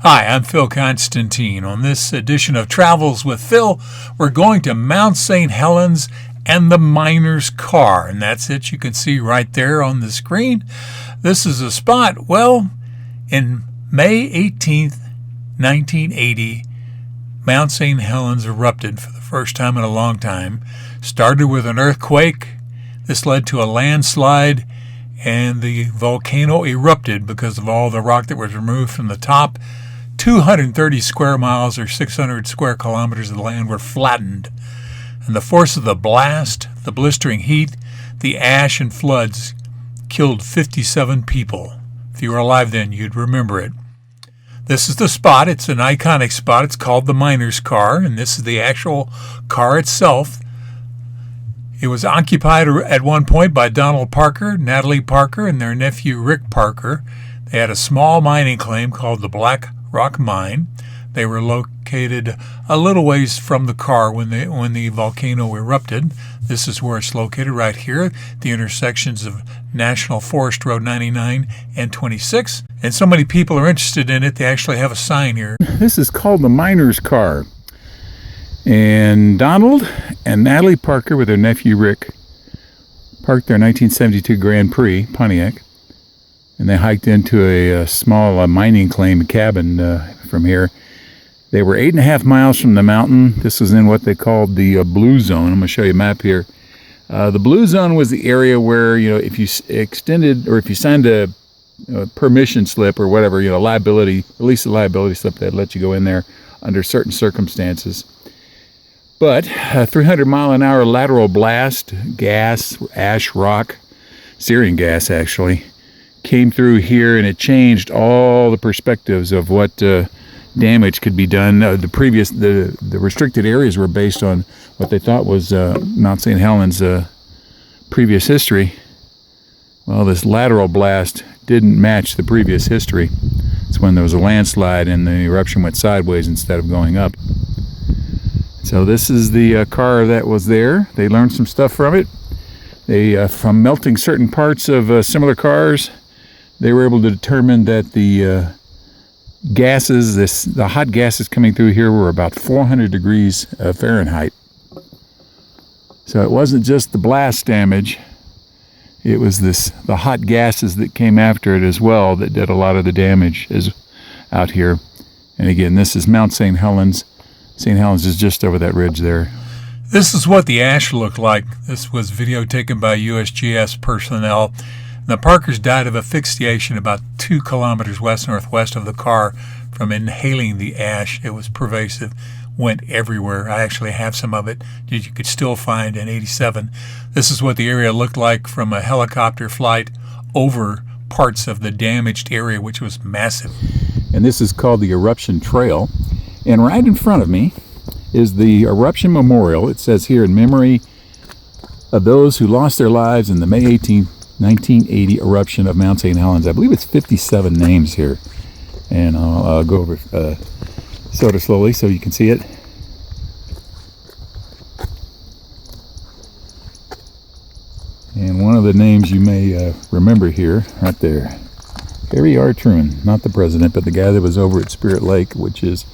Hi, I'm Phil Constantine. On this edition of Travels with Phil, we're going to Mount St. Helens and the miner's car. And that's it. You can see right there on the screen. This is a spot, well, in May 18th, 1980, Mount St. Helens erupted for the first time in a long time. Started with an earthquake. This led to a landslide, and the volcano erupted because of all the rock that was removed from the top. 230 square miles or 600 square kilometers of the land were flattened. And the force of the blast, the blistering heat, the ash and floods killed 57 people. If you were alive then, you'd remember it. This is the spot. It's an iconic spot. It's called the miner's car, and this is the actual car itself. It was occupied at one point by Donald Parker, Natalie Parker, and their nephew Rick Parker. They had a small mining claim called the Black Rock Mine. They were located a little ways from the car when the volcano erupted. This is where it's located, right here, the intersections of National Forest Road 99 and 26. And so many people are interested in it, they actually have a sign here. This is called the miner's car. And Donald and Natalie Parker with their nephew Rick parked their 1972 Grand Prix, Pontiac. And they hiked into a small mining claim cabin from here. They were 8.5 miles from the mountain. This was in what they called the blue zone. I'm going to show you a map here. The blue zone was the area where, if you extended or if you signed a permission slip or whatever, liability, release a liability slip, they'd let you go in there under certain circumstances. But a 300-mile-an-hour lateral blast, gas, ash, rock, Syrian gas actually, came through here, and it changed all the perspectives of what damage could be done. The restricted areas were based on what they thought was Mount St. Helens' previous history. Well, this lateral blast didn't match the previous history. It's when there was a landslide and the eruption went sideways instead of going up. So this is the car that was there. They learned some stuff from it. They, from melting certain parts of similar cars, they were able to determine that the gases, the hot gases coming through here were about 400 degrees Fahrenheit. So it wasn't just the blast damage, it was the hot gases that came after it as well that did a lot of the damage out here. And again, this is Mount St. Helens. St. Helens is just over that ridge there. This is what the ash looked like. This was video taken by USGS personnel. The Parkers died of asphyxiation about 2 kilometers west-northwest of the car from inhaling the ash. It was pervasive, went everywhere. I actually have some of it that you could still find in 87. This is what the area looked like from a helicopter flight over parts of the damaged area, which was massive. And this is called the Eruption Trail. And right in front of me is the Eruption Memorial. It says here, in memory of those who lost their lives in the May 18th, 1980 eruption of Mount St. Helens. I believe it's 57 names here. And I'll go over sort of slowly so you can see it. And one of the names you may remember here, right there. Harry R. Truman, not the president, but the guy that was over at Spirit Lake, which is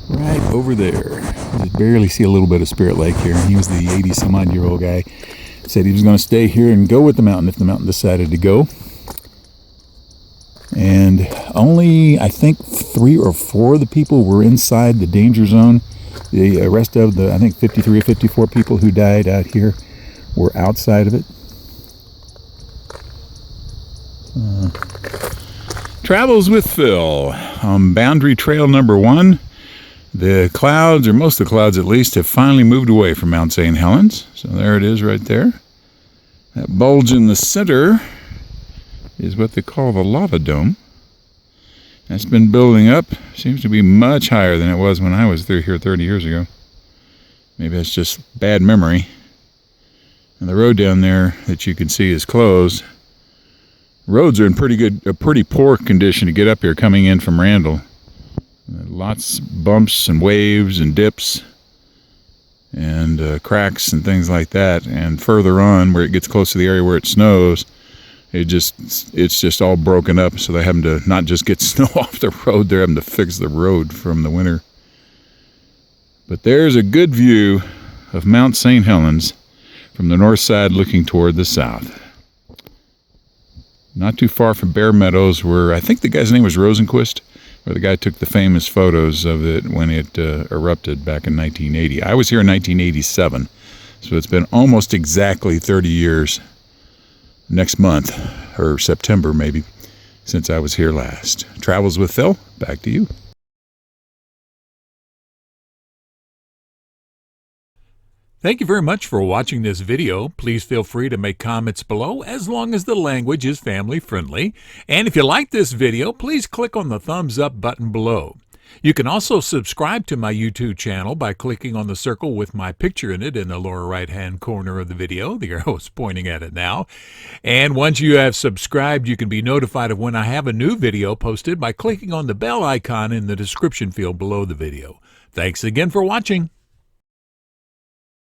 right over there. You can barely see a little bit of Spirit Lake here. He was the 80-some-odd-year-old guy. Said he was going to stay here and go with the mountain if the mountain decided to go. And only, I think, 3 or 4 of the people were inside the danger zone. The rest of the, I think, 53 or 54 people who died out here were outside of it. Travels with Phil on Boundary Trail number 1. The clouds, or most of the clouds at least, have finally moved away from Mount St. Helens. So there it is right there. That bulge in the center is what they call the lava dome. That's been building up. Seems to be much higher than it was when I was through here 30 years ago. Maybe that's just bad memory. And the road down there that you can see is closed. Roads are in pretty poor condition to get up here coming in from Randall. Lots of bumps and waves and dips and cracks and things like that. And further on, where it gets close to the area where it snows, It's just all broken up, so they're having to not just get snow off the road, they're having to fix the road from the winter. But there's a good view of Mount St. Helens from the north side looking toward the south. Not too far from Bear Meadows, where I think the guy's name was Rosenquist, where the guy took the famous photos of it when it erupted back in 1980. I was here in 1987, so it's been almost exactly 30 years next month, or September maybe, since I was here last. Travels with Phil, back to you. Thank you very much for watching this video. Please feel free to make comments below as long as the language is family friendly. And if you like this video, please click on the thumbs up button below. You can also subscribe to my YouTube channel by clicking on the circle with my picture in it in the lower right hand corner of the video. The arrow is pointing at it now. And once you have subscribed, you can be notified of when I have a new video posted by clicking on the bell icon in the description field below the video. Thanks again for watching.